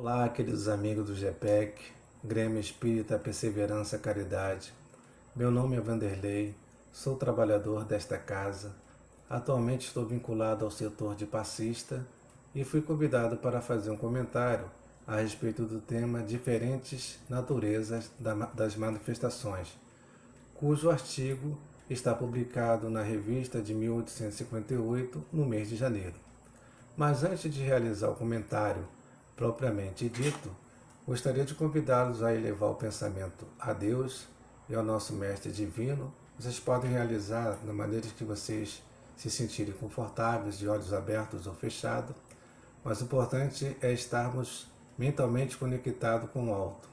Olá, queridos amigos do GPEC, Grêmio Espírita Perseverança Caridade. Meu nome é Vanderlei, sou trabalhador desta casa. Atualmente estou vinculado ao setor de passista e fui convidado para fazer um comentário a respeito do tema Diferentes Naturezas das Manifestações, cujo artigo está publicado na revista de 1858, no mês de janeiro. Mas antes de realizar o comentário propriamente dito, gostaria de convidá-los a elevar o pensamento a Deus e ao nosso Mestre Divino. Vocês podem realizar da maneira que vocês se sentirem confortáveis, de olhos abertos ou fechados, mas o importante é estarmos mentalmente conectados com o alto.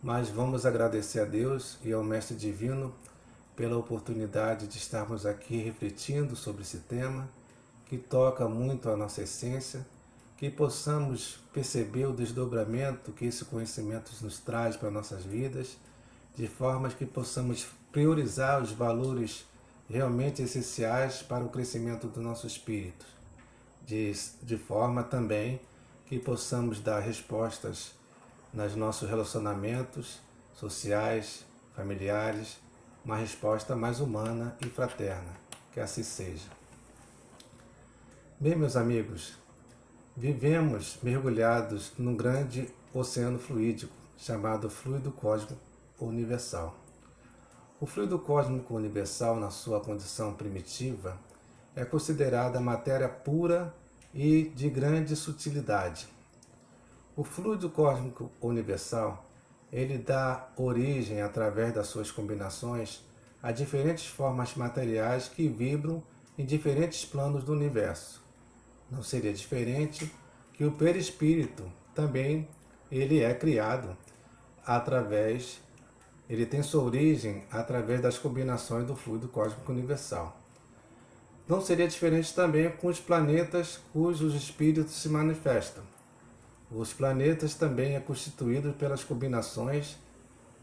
Mas vamos agradecer a Deus e ao Mestre Divino pela oportunidade de estarmos aqui refletindo sobre esse tema, que toca muito a nossa essência, que possamos perceber o desdobramento que esse conhecimento nos traz para nossas vidas, de forma que possamos priorizar os valores realmente essenciais para o crescimento do nosso espírito, de forma também que possamos dar respostas nos nossos relacionamentos sociais, familiares, uma resposta mais humana e fraterna. Que assim seja. Bem, meus amigos, vivemos mergulhados num grande oceano fluídico chamado fluido cósmico universal. O fluido cósmico universal, na sua condição primitiva, é considerada matéria pura e de grande sutilidade. O fluido cósmico universal, ele dá origem, através das suas combinações, a diferentes formas materiais que vibram em diferentes planos do universo. Não seria diferente que o perispírito também ele é criado ele tem sua origem através das combinações do fluido cósmico universal. Não seria diferente também com os planetas cujos espíritos se manifestam. Os planetas também é constituído pelas combinações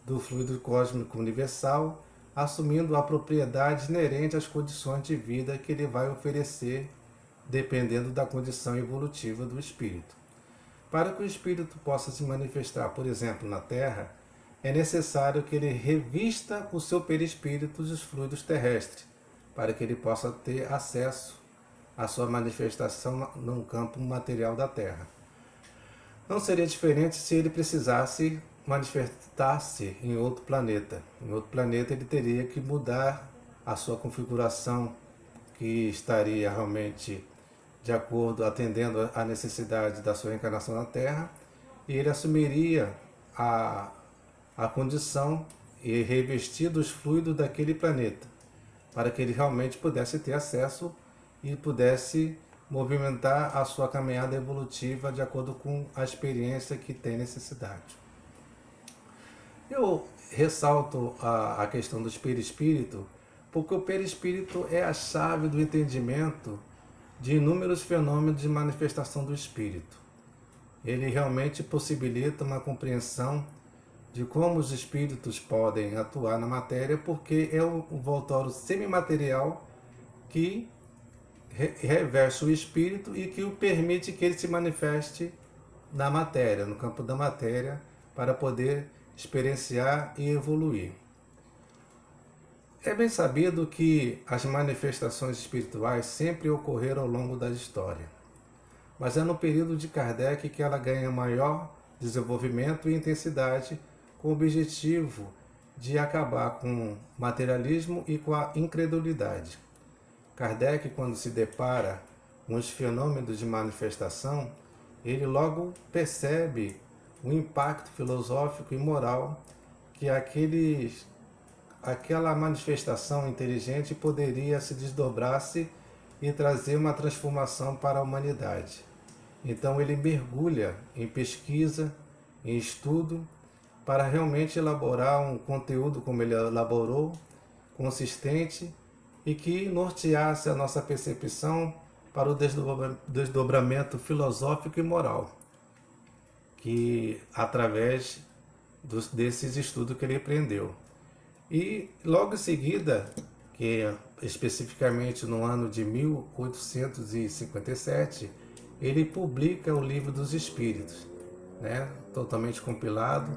do fluido cósmico universal, assumindo a propriedade inerente às condições de vida que ele vai oferecer, dependendo da condição evolutiva do espírito. Para que o espírito possa se manifestar, por exemplo, na Terra, é necessário que ele revista o seu perispírito dos fluidos terrestres, para que ele possa ter acesso à sua manifestação no campo material da Terra. Não seria diferente se ele precisasse manifestar-se em outro planeta. Em outro planeta ele teria que mudar a sua configuração, que estaria realmente de acordo, atendendo à necessidade da sua encarnação na Terra, e ele assumiria a condição e revestir dos fluidos daquele planeta, para que ele realmente pudesse ter acesso e pudesse movimentar a sua caminhada evolutiva de acordo com a experiência que tem necessidade. Eu ressalto a questão do perispírito, porque o perispírito é a chave do entendimento de inúmeros fenômenos de manifestação do espírito. Ele realmente possibilita uma compreensão de como os espíritos podem atuar na matéria, porque é o envoltório semimaterial que reveste o espírito e que o permite que ele se manifeste na matéria, no campo da matéria, para poder experienciar e evoluir. É bem sabido que as manifestações espirituais sempre ocorreram ao longo da história, mas é no período de Kardec que ela ganha maior desenvolvimento e intensidade, com o objetivo de acabar com o materialismo e com a incredulidade. Kardec, quando se depara com os fenômenos de manifestação, ele logo percebe o impacto filosófico e moral que aquela manifestação inteligente poderia se desdobrar-se e trazer uma transformação para a humanidade. Então ele mergulha em pesquisa, em estudo, para realmente elaborar um conteúdo, como ele elaborou, consistente e que norteasse a nossa percepção para o desdobramento filosófico e moral, que através desses estudos que ele aprendeu. E logo em seguida, que especificamente no ano de 1857, ele publica o Livro dos Espíritos, né, totalmente compilado,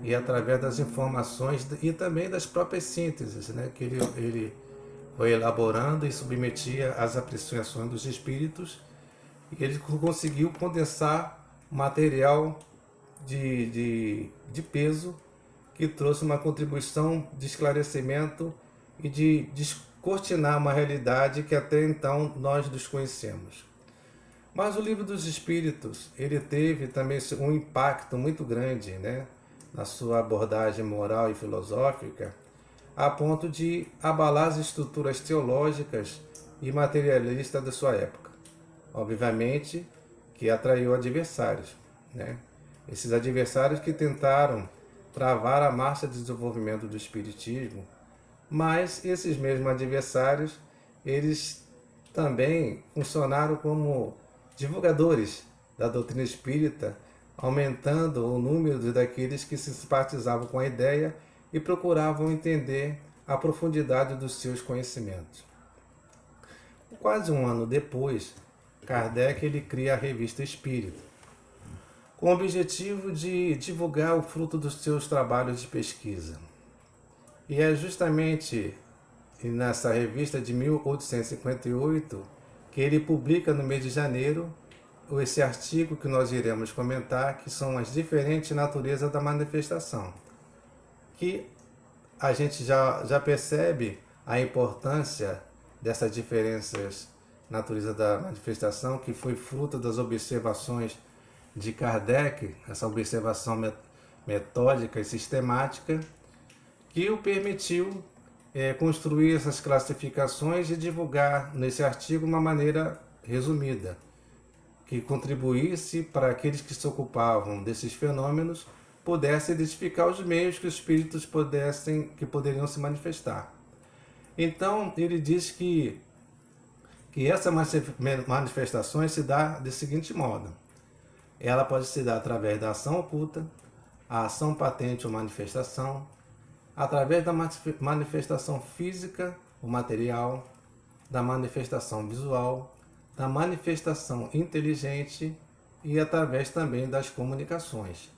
e através das informações e também das próprias sínteses, né, que ele foi elaborando e submetia às apreciações dos espíritos, e ele conseguiu condensar material de peso que trouxe uma contribuição de esclarecimento e de descortinar uma realidade que até então nós desconhecemos. Mas o Livro dos Espíritos, ele teve também um impacto muito grande, né, na sua abordagem moral e filosófica, a ponto de abalar as estruturas teológicas e materialistas da sua época. Obviamente que atraiu adversários, né? Esses adversários que tentaram travar a marcha de desenvolvimento do Espiritismo, mas esses mesmos adversários, eles também funcionaram como divulgadores da doutrina espírita, aumentando o número daqueles que se simpatizavam com a ideia e procuravam entender a profundidade dos seus conhecimentos. Quase um ano depois, Kardec ele cria a Revista Espírita, com o objetivo de divulgar o fruto dos seus trabalhos de pesquisa. E é justamente nessa revista de 1858 que ele publica no mês de janeiro esse artigo que nós iremos comentar, que são as diferentes naturezas da manifestação, que a gente já percebe a importância dessas diferenças natureza da manifestação, que foi fruto das observações de Kardec, essa observação metódica e sistemática, que o permitiu construir essas classificações e divulgar nesse artigo uma maneira resumida, que contribuísse para aqueles que se ocupavam desses fenômenos pudessem identificar os meios que os espíritos poderiam se manifestar. Então, ele diz que essas manifestações se dá de seguinte modo. Ela pode se dar através da ação oculta, a ação patente ou manifestação, através da manifestação física ou material, da manifestação visual, da manifestação inteligente e através também das comunicações.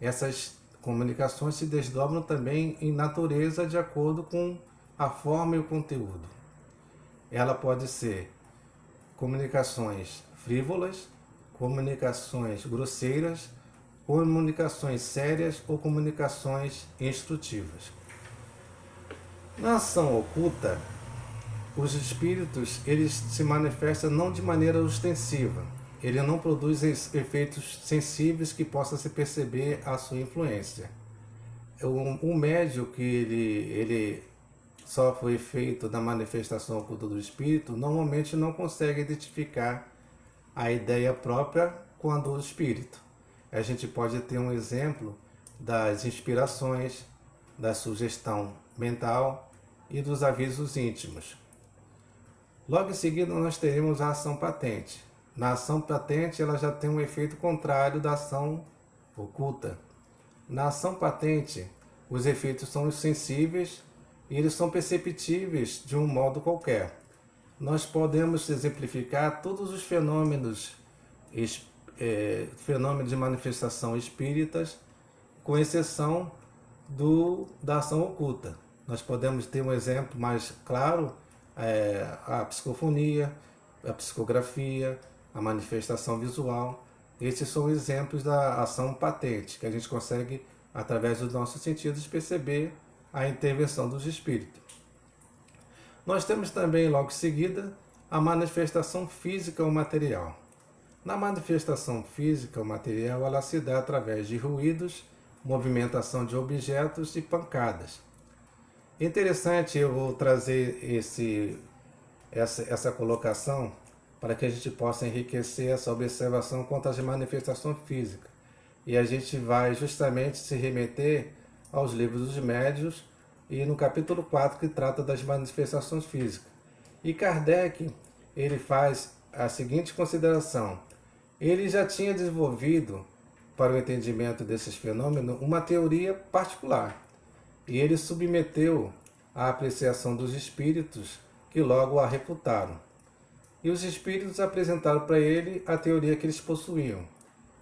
Essas comunicações se desdobram também em natureza de acordo com a forma e o conteúdo. Ela pode ser comunicações frívolas, comunicações grosseiras, comunicações sérias ou comunicações instrutivas. Na ação oculta, os espíritos eles se manifestam não de maneira ostensiva. Ele não produz efeitos sensíveis que possa se perceber a sua influência. O médium que ele sofre o efeito da manifestação oculta do espírito normalmente não consegue identificar a ideia própria quando o espírito. A gente pode ter um exemplo das inspirações, da sugestão mental e dos avisos íntimos. Logo em seguida nós teremos a ação patente. Na ação patente ela já tem um efeito contrário da ação oculta. Na ação patente os efeitos são sensíveis e eles são perceptíveis de um modo qualquer. Nós podemos exemplificar todos os fenômenos de manifestação espíritas, com exceção da ação oculta. Nós podemos ter um exemplo mais claro, a psicofonia, a psicografia, a manifestação visual. Esses são exemplos da ação patente, que a gente consegue, através dos nossos sentidos, perceber a intervenção dos espíritos. Nós temos também, logo em seguida, a manifestação física ou material. Na manifestação física ou material, ela se dá através de ruídos, movimentação de objetos e pancadas. Interessante, eu vou trazer essa colocação para que a gente possa enriquecer essa observação quanto às manifestações físicas. E a gente vai justamente se remeter aos livros dos médiuns e no capítulo 4 que trata das manifestações físicas. E Kardec, ele faz a seguinte consideração. Ele já tinha desenvolvido, para o entendimento desses fenômenos, uma teoria particular. E ele submeteu à apreciação dos espíritos, que logo a refutaram. E os espíritos apresentaram para ele a teoria que eles possuíam.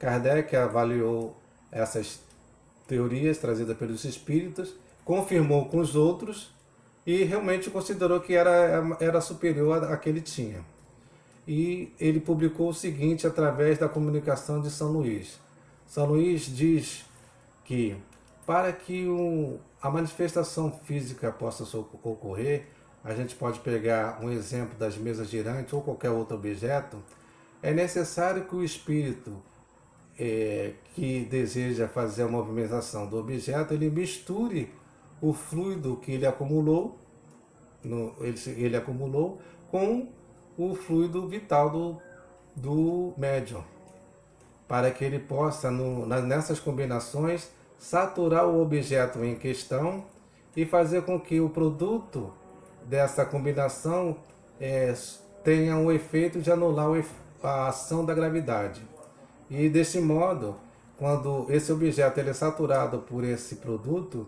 Kardec avaliou essas teorias trazidas pelos espíritos, confirmou com os outros e realmente considerou que era superior à que ele tinha. E ele publicou o seguinte através da comunicação de São Luís. São Luís diz que para que a manifestação física possa ocorrer, a gente pode pegar um exemplo das mesas girantes ou qualquer outro objeto, é necessário que o espírito que deseja fazer a movimentação do objeto, ele misture o fluido que ele acumulou, ele acumulou com o fluido vital do médium, para que ele possa, nessas combinações, saturar o objeto em questão e fazer com que o produto dessa combinação tenha o efeito de anular a ação da gravidade. E desse modo, quando esse objeto ele é saturado por esse produto,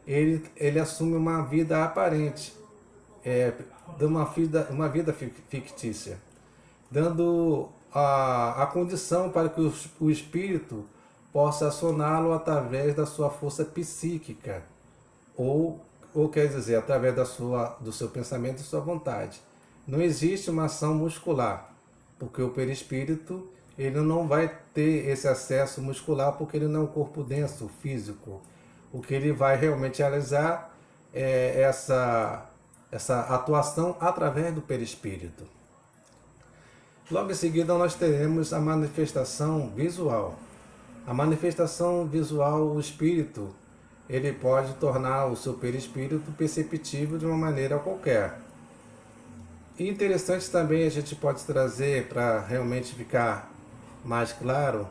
ele assume uma vida aparente, uma vida fictícia, dando a condição para que o espírito possa acioná-lo através da sua força psíquica, ou quer dizer, através do seu pensamento e sua vontade. Não existe uma ação muscular, porque o perispírito ele não vai ter esse acesso muscular, porque ele não é um corpo denso, físico. O que ele vai realmente realizar é essa atuação através do perispírito. Logo em seguida nós teremos a manifestação visual. A manifestação visual, o espírito, ele pode tornar o seu perispírito perceptível de uma maneira qualquer. E interessante também a gente pode trazer, para realmente ficar mais claro,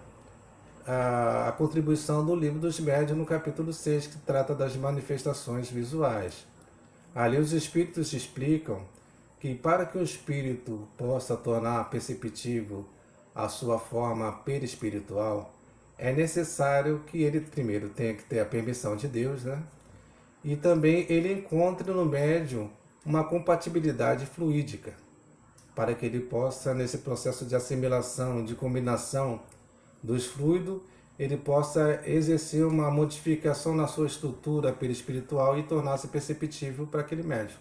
a contribuição do Livro dos Médiuns no capítulo 6, que trata das manifestações visuais. Ali os espíritos explicam que para que o espírito possa tornar perceptível a sua forma perispiritual, é necessário que ele primeiro tenha que ter a permissão de Deus, né? E também ele encontre no médium uma compatibilidade fluídica, para que ele possa, nesse processo de assimilação, de combinação dos fluidos, ele possa exercer uma modificação na sua estrutura perispiritual e tornar-se perceptível para aquele médium.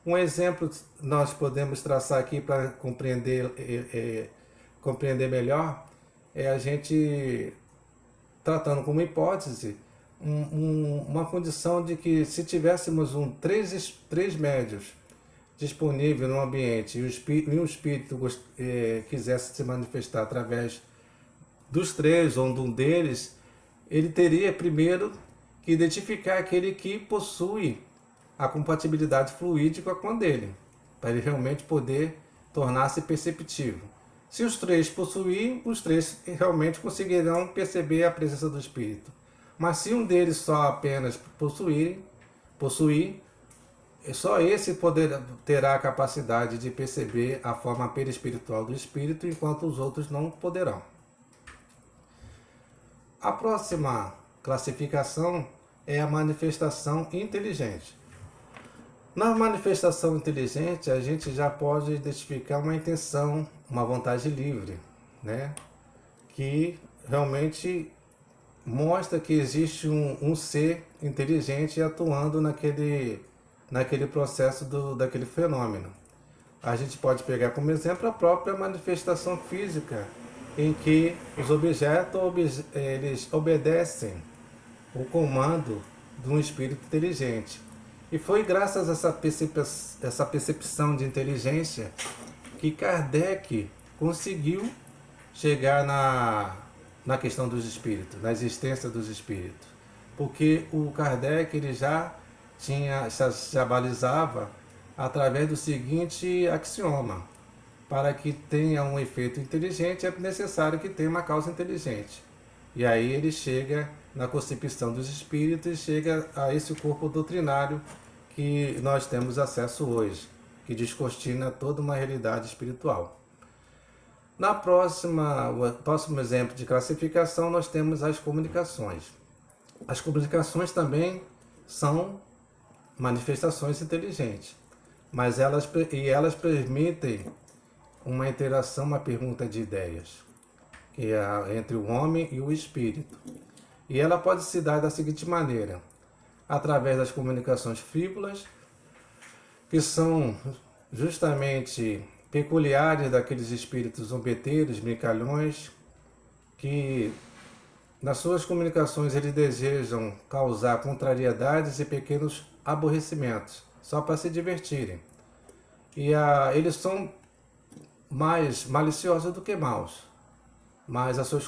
Um exemplo nós podemos traçar aqui para compreender melhor, é a gente tratando como hipótese uma condição de que se tivéssemos três médios disponível no ambiente e um espírito quisesse se manifestar através dos três ou de um deles, ele teria primeiro que identificar aquele que possui a compatibilidade fluídica com a dele, para ele realmente poder tornar-se perceptível. Se os três possuírem, os três realmente conseguirão perceber a presença do espírito. Mas se um deles só apenas possuir, só esse terá a capacidade de perceber a forma perispiritual do espírito, enquanto os outros não poderão. A próxima classificação é a manifestação inteligente. Na manifestação inteligente, a gente já pode identificar uma intenção, uma vontade livre, né? Que realmente mostra que existe um ser inteligente atuando naquele processo daquele fenômeno. A gente pode pegar como exemplo a própria manifestação física, em que os objetos eles obedecem o comando de um espírito inteligente. E foi graças a essa percepção de inteligência que Kardec conseguiu chegar na questão dos espíritos, na existência dos espíritos. Porque o Kardec ele já balizava através do seguinte axioma: para que tenha um efeito inteligente é necessário que tenha uma causa inteligente. E aí ele chega na concepção dos espíritos e chega a esse corpo doutrinário que nós temos acesso hoje, que descortina toda uma realidade espiritual. O próximo exemplo de classificação, nós temos as comunicações. As comunicações também são manifestações inteligentes, mas elas permitem uma interação, uma pergunta de ideias, que é entre o homem e o espírito. E ela pode se dar da seguinte maneira: através das comunicações frívolas, que são justamente peculiares daqueles espíritos zombeteiros, brincalhões, que nas suas comunicações eles desejam causar contrariedades e pequenos aborrecimentos, só para se divertirem. E eles são mais maliciosos do que maus, mas as suas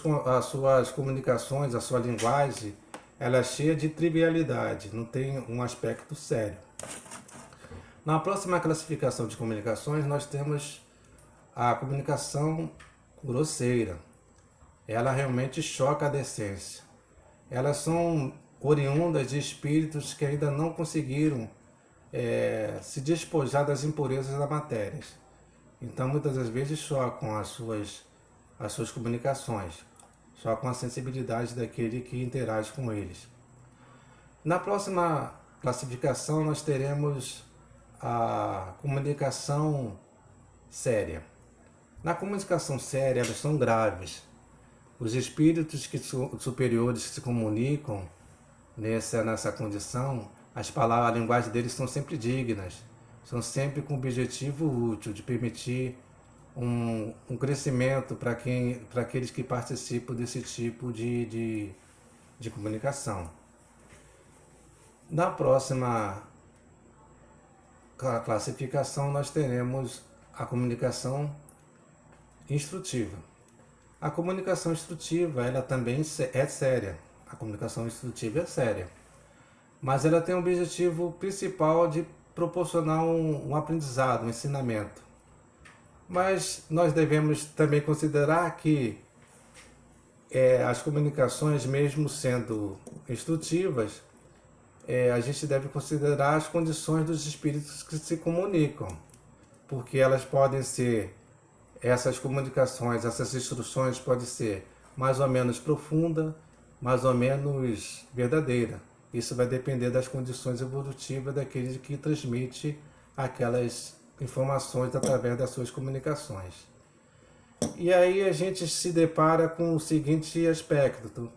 comunicações, a sua linguagem, ela é cheia de trivialidade, não tem um aspecto sério. Na próxima classificação de comunicações, nós temos a comunicação grosseira. Ela realmente choca a decência. Elas são oriundas de espíritos que ainda não conseguiram se despojar das impurezas da matéria. Então, muitas das vezes chocam as suas comunicações, chocam a sensibilidade daquele que interage com eles. Na próxima classificação, nós teremos a comunicação séria. Na comunicação séria, elas são graves. Os espíritos superiores que se comunicam nessa condição, a linguagem deles são sempre dignas, são sempre com objetivo útil de permitir um crescimento para aqueles que participam desse tipo de comunicação. Na próxima classificação, nós teremos a comunicação instrutiva. A comunicação instrutiva, ela também é séria. A comunicação instrutiva é séria. Mas ela tem o objetivo principal de proporcionar um aprendizado, um ensinamento. Mas nós devemos também considerar que as comunicações, mesmo sendo instrutivas, a gente deve considerar as condições dos espíritos que se comunicam. Porque elas podem ser, essas comunicações, essas instruções podem ser mais ou menos profunda, mais ou menos verdadeira. Isso vai depender das condições evolutivas daquele que transmite aquelas informações através das suas comunicações. E aí a gente se depara com o seguinte aspecto: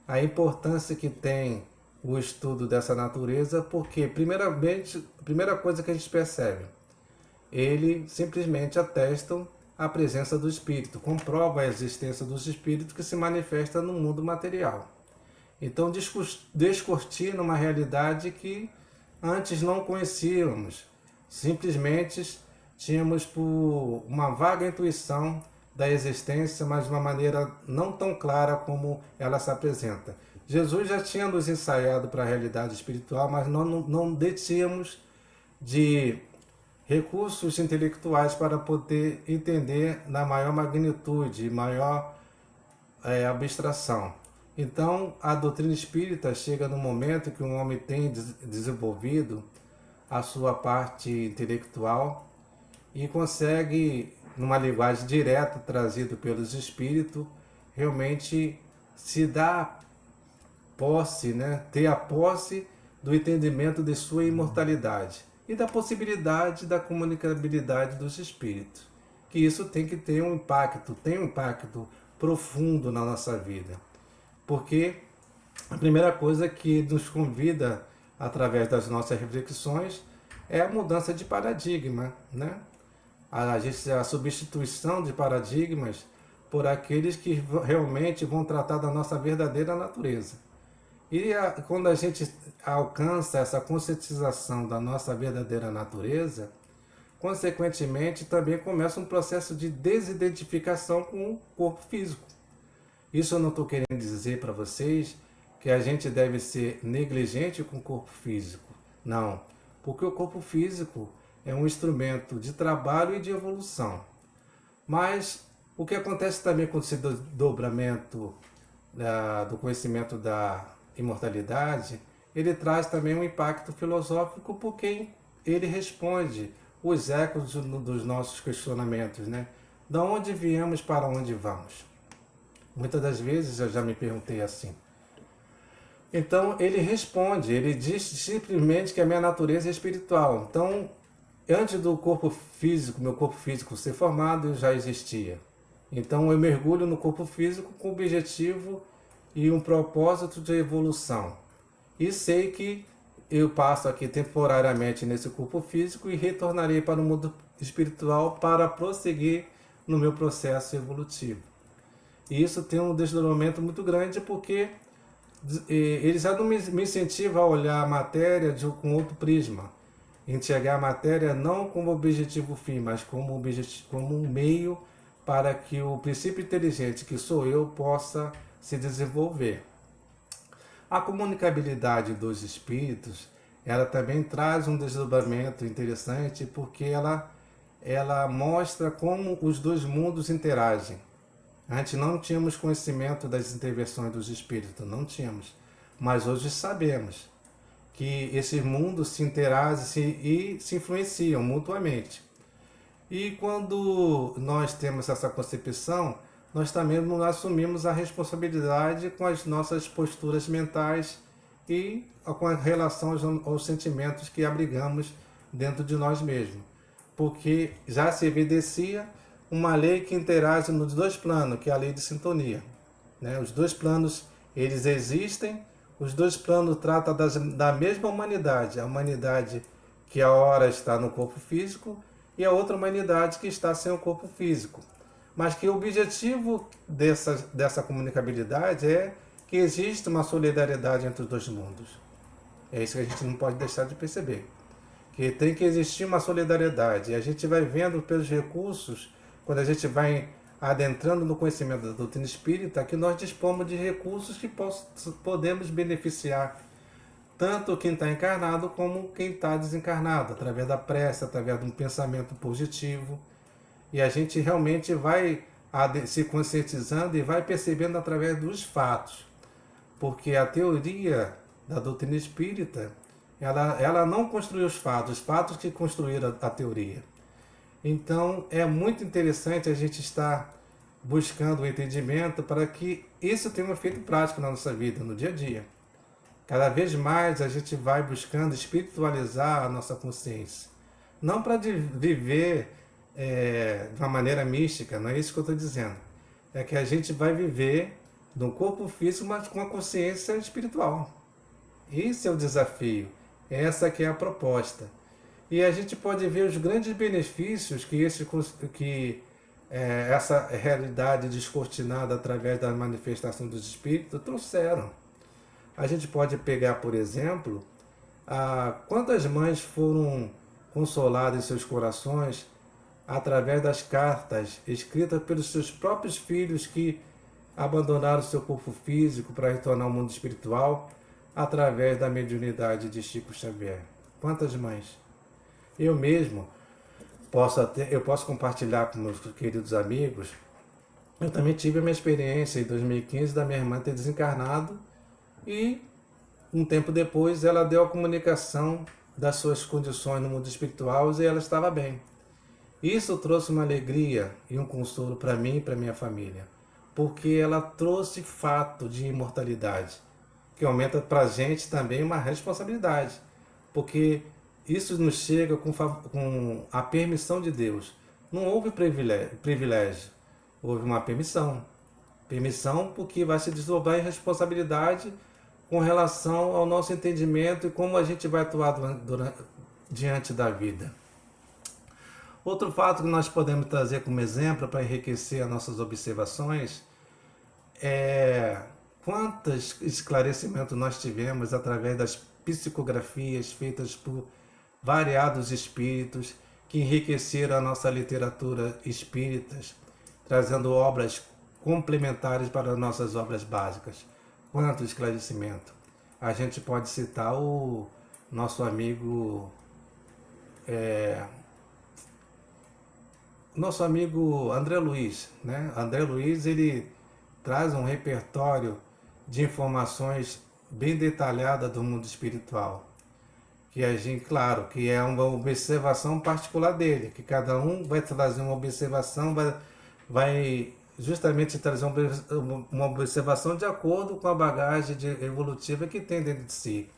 a importância que tem o estudo dessa natureza, porque primeiramente, a primeira coisa que a gente percebe, ele simplesmente atestam a presença do espírito, comprova a existência dos espíritos que se manifesta no mundo material. Então descortina uma realidade que antes não conhecíamos, simplesmente tínhamos por uma vaga intuição da existência, mas de uma maneira não tão clara como ela se apresenta. Jesus já tinha nos ensaiado para a realidade espiritual, mas não detínhamos de recursos intelectuais para poder entender na maior magnitude, maior abstração. Então, a doutrina espírita chega no momento que um homem tem desenvolvido a sua parte intelectual e consegue, numa linguagem direta trazida pelos espíritos, realmente se dar posse, ter a posse do entendimento de sua imortalidade e da possibilidade da comunicabilidade dos espíritos. Que isso tem que ter um impacto profundo na nossa vida. Porque a primeira coisa que nos convida, através das nossas reflexões, é a mudança de paradigma, a substituição de paradigmas por aqueles que realmente vão tratar da nossa verdadeira natureza. E quando a gente alcança essa conscientização da nossa verdadeira natureza, consequentemente também começa um processo de desidentificação com o corpo físico. Isso eu não estou querendo dizer para vocês que a gente deve ser negligente com o corpo físico. Não, porque o corpo físico é um instrumento de trabalho e de evolução. Mas o que acontece também com esse desdobramento do conhecimento da imortalidade, ele traz também um impacto filosófico, porque ele responde os ecos dos nossos questionamentos, Da onde viemos, para onde vamos? Muitas das vezes eu já me perguntei assim. Então ele responde, ele diz simplesmente que a minha natureza é espiritual. Então, antes do corpo físico, meu corpo físico ser formado, eu já existia. Então eu mergulho no corpo físico com o objetivo e um propósito de evolução. E sei que eu passo aqui temporariamente nesse corpo físico e retornarei para o mundo espiritual para prosseguir no meu processo evolutivo. E isso tem um desdobramento muito grande porque ele já não me incentiva a olhar a matéria com outro prisma. Enxergar a matéria não como objetivo fim, mas como um meio para que o princípio inteligente que sou eu possa se desenvolver. A comunicabilidade dos espíritos, ela também traz um desdobramento interessante porque ela mostra como os dois mundos interagem. Antes não tínhamos conhecimento das intervenções dos espíritos, não tínhamos. Mas hoje sabemos que esses mundos se interagem e se influenciam mutuamente. E quando nós temos essa concepção, nós também assumimos a responsabilidade com as nossas posturas mentais e com relação aos sentimentos que abrigamos dentro de nós mesmos. Porque já se evidencia uma lei que interage nos dois planos, que é a lei de sintonia. Os dois planos, eles existem, os dois planos tratam da mesma humanidade, a humanidade que a hora está no corpo físico e a outra humanidade que está sem o corpo físico. Mas que o objetivo dessa comunicabilidade é que existe uma solidariedade entre os dois mundos. É isso que a gente não pode deixar de perceber. Que tem que existir uma solidariedade. E a gente vai vendo pelos recursos, quando a gente vai adentrando no conhecimento da doutrina espírita, que nós dispomos de recursos que podemos beneficiar tanto quem está encarnado como quem está desencarnado, através da prece, através de um pensamento positivo. E a gente realmente vai se conscientizando e vai percebendo através dos fatos. Porque a teoria da doutrina espírita, ela não construiu os fatos que construíram a teoria. Então é muito interessante a gente estar buscando o entendimento para que isso tenha um efeito prático na nossa vida, no dia a dia. Cada vez mais a gente vai buscando espiritualizar a nossa consciência. Não para viver de uma maneira mística, não é isso que eu estou dizendo. É que a gente vai viver no corpo físico, mas com a consciência espiritual. Esse é o desafio, essa que é a proposta. E a gente pode ver os grandes benefícios que essa realidade descortinada através da manifestação dos espíritos trouxeram. A gente pode pegar, por exemplo, quantas mães foram consoladas em seus corações através das cartas escritas pelos seus próprios filhos que abandonaram seu corpo físico para retornar ao mundo espiritual através da mediunidade de Chico Xavier. Quantas mães? Eu mesmo posso compartilhar com meus queridos amigos. Eu também tive a minha experiência em 2015 da minha irmã ter desencarnado e um tempo depois ela deu a comunicação das suas condições no mundo espiritual e ela estava bem. Isso trouxe uma alegria e um consolo para mim e para minha família, porque ela trouxe fato de imortalidade, que aumenta para a gente também uma responsabilidade, porque isso nos chega com a permissão de Deus. Não houve privilégio, houve uma permissão. Permissão porque vai se desdobrar em responsabilidade com relação ao nosso entendimento e como a gente vai atuar diante da vida. Outro fato que nós podemos trazer como exemplo para enriquecer as nossas observações é quantos esclarecimentos nós tivemos através das psicografias feitas por variados espíritos que enriqueceram a nossa literatura espíritas, trazendo obras complementares para as nossas obras básicas. Quanto esclarecimento! A gente pode citar o nosso amigo André Luiz, né? André Luiz, ele traz um repertório de informações bem detalhada do mundo espiritual. Que a gente, claro, que é uma observação particular dele, que cada um vai trazer uma observação, vai justamente trazer uma observação de acordo com a bagagem evolutiva que tem dentro de si.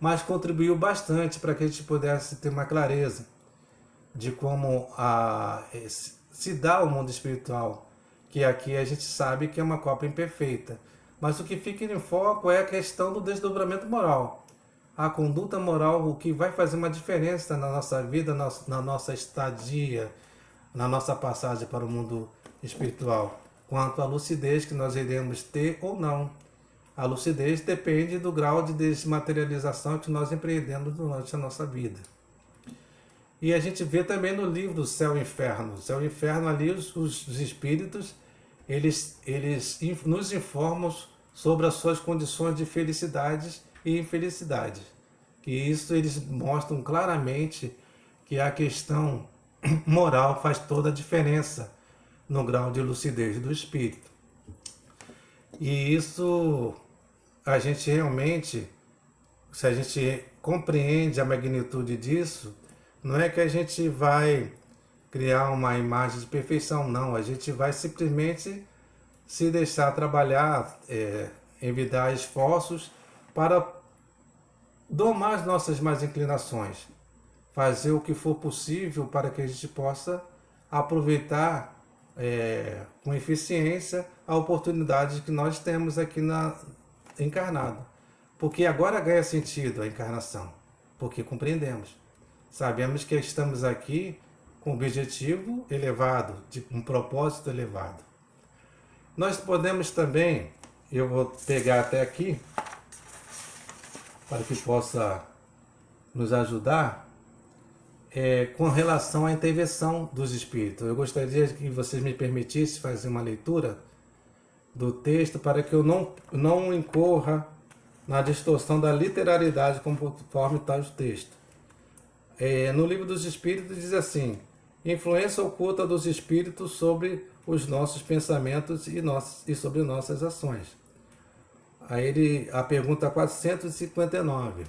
Mas contribuiu bastante para que a gente pudesse ter uma clareza de como se dá o mundo espiritual, que aqui a gente sabe que é uma cópia imperfeita. Mas o que fica em foco é a questão do desdobramento moral. A conduta moral, o que vai fazer uma diferença na nossa vida, na nossa estadia, na nossa passagem para o mundo espiritual, quanto à lucidez que nós iremos ter ou não. A lucidez depende do grau de desmaterialização que nós empreendemos durante a nossa vida. E a gente vê também no livro do Céu e Inferno. O Céu e Inferno, ali os espíritos, eles nos informam sobre as suas condições de felicidades e infelicidades. E isso eles mostram claramente que a questão moral faz toda a diferença no grau de lucidez do espírito. E isso a gente realmente, se a gente compreende a magnitude disso, não é que a gente vai criar uma imagem de perfeição, não. A gente vai simplesmente se deixar trabalhar, envidar esforços para domar as nossas más inclinações, fazer o que for possível para que a gente possa aproveitar com eficiência a oportunidade que nós temos aqui encarnado. Porque agora ganha sentido a encarnação, porque compreendemos. Sabemos que estamos aqui com um objetivo elevado, de um propósito elevado. Nós podemos também, eu vou pegar até aqui, para que possa nos ajudar, com relação à intervenção dos espíritos. Eu gostaria que vocês me permitissem fazer uma leitura do texto para que eu não incorra na distorção da literalidade conforme está o texto. No Livro dos Espíritos diz assim: influência oculta dos espíritos sobre os nossos pensamentos e sobre nossas ações. Aí a pergunta 459.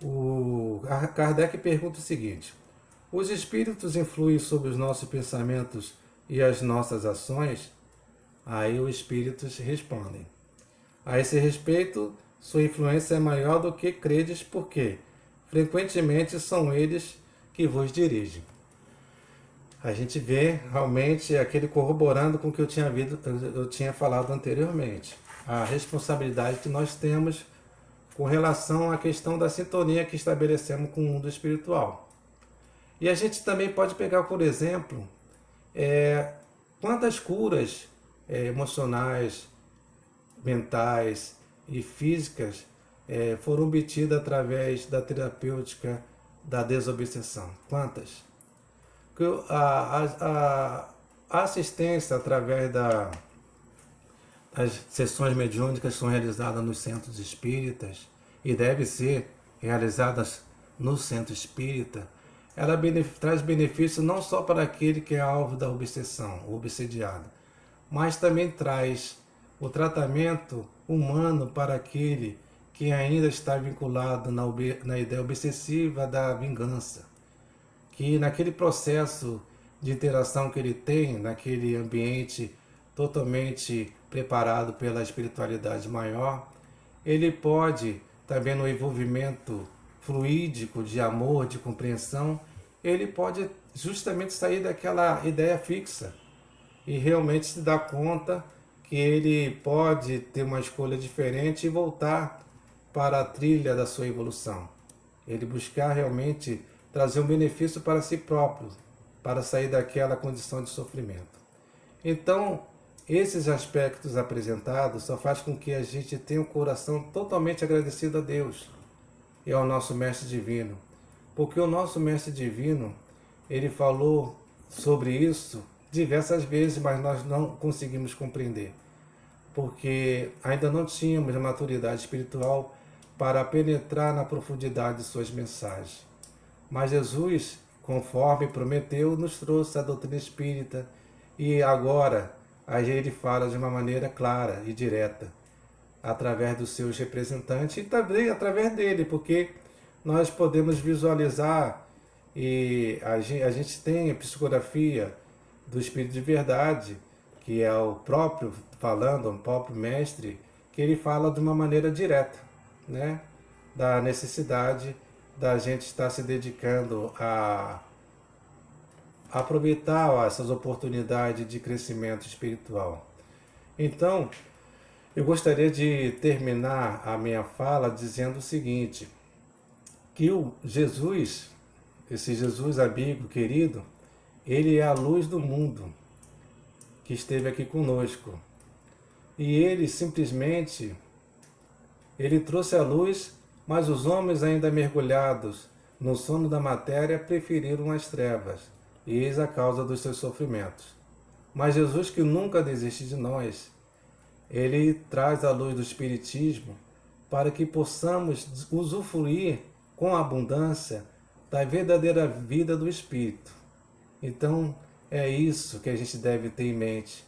O Kardec pergunta o seguinte: os espíritos influem sobre os nossos pensamentos e as nossas ações? Aí os espíritos respondem: a esse respeito, sua influência é maior do que credes, porque frequentemente são eles que vos dirigem. A gente vê realmente aquele corroborando com o que eu tinha falado anteriormente. A responsabilidade que nós temos com relação à questão da sintonia que estabelecemos com o mundo espiritual. E a gente também pode pegar, por exemplo, quantas curas emocionais, mentais e físicas foram obtidas através da terapêutica da desobsessão. Quantas? A assistência através das sessões mediúnicas são realizadas nos centros espíritas e deve ser realizadas no centro espírita. Ela traz benefício não só para aquele que é alvo da obsessão, o obsediado, mas também traz o tratamento humano para aquele que ainda está vinculado na ideia obsessiva da vingança, que naquele processo de interação que ele tem, naquele ambiente totalmente preparado pela espiritualidade maior, ele pode, também no envolvimento fluídico de amor, de compreensão, ele pode justamente sair daquela ideia fixa e realmente se dar conta que ele pode ter uma escolha diferente e voltar para a trilha da sua evolução. Ele buscar realmente trazer um benefício para si próprio, para sair daquela condição de sofrimento. Então, esses aspectos apresentados só faz com que a gente tenha um coração totalmente agradecido a Deus e ao nosso Mestre Divino. Porque o nosso Mestre Divino, ele falou sobre isso diversas vezes, mas nós não conseguimos compreender. Porque ainda não tínhamos a maturidade espiritual para penetrar na profundidade de suas mensagens. Mas Jesus, conforme prometeu, nos trouxe a doutrina espírita e agora ele fala de uma maneira clara e direta, através dos seus representantes e também através dele, porque nós podemos visualizar e a gente tem a psicografia do Espírito de Verdade, que é o próprio falando, o próprio mestre, que ele fala de uma maneira direta, né, da necessidade da gente estar se dedicando aproveitar essas oportunidades de crescimento espiritual. Então, eu gostaria de terminar a minha fala dizendo o seguinte, que o Jesus, esse Jesus amigo, querido, ele é a luz do mundo que esteve aqui conosco. E ele simplesmente, ele trouxe a luz, mas os homens ainda mergulhados no sono da matéria preferiram as trevas, e eis a causa dos seus sofrimentos. Mas Jesus, que nunca desiste de nós, ele traz a luz do Espiritismo para que possamos usufruir com abundância da verdadeira vida do Espírito. Então, é isso que a gente deve ter em mente.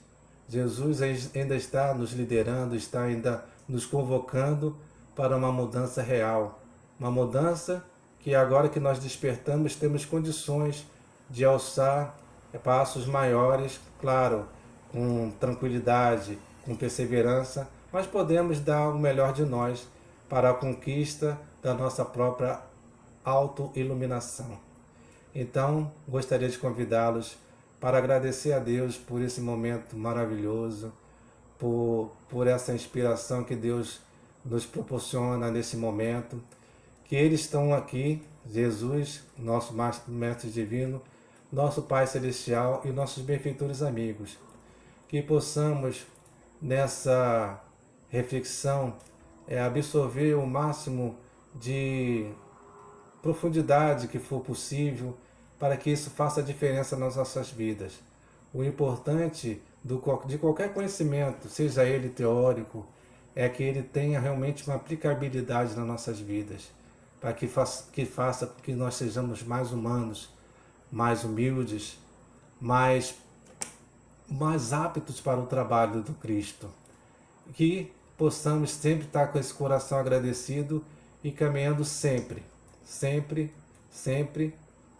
Jesus ainda está nos liderando, está ainda nos convocando para uma mudança real. Uma mudança que agora que nós despertamos, temos condições de alçar passos maiores, claro, com tranquilidade, com perseverança, mas podemos dar o melhor de nós para a conquista da nossa própria autoiluminação. Então, gostaria de convidá-los para agradecer a Deus por esse momento maravilhoso, por essa inspiração que Deus nos proporciona nesse momento, que eles estão aqui, Jesus, nosso Mestre Divino, nosso Pai Celestial e nossos benfeitores amigos, que possamos nessa reflexão absorver o máximo de profundidade que for possível para que isso faça diferença nas nossas vidas. O importante de qualquer conhecimento, seja ele teórico, é que ele tenha realmente uma aplicabilidade nas nossas vidas, para que faça com que nós sejamos mais humanos, mais humildes, mais aptos para o trabalho do Cristo. Que possamos sempre estar com esse coração agradecido e caminhando sempre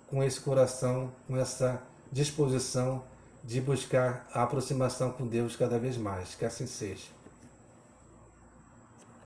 com esse coração, com essa disposição de buscar a aproximação com Deus cada vez mais. Que assim seja.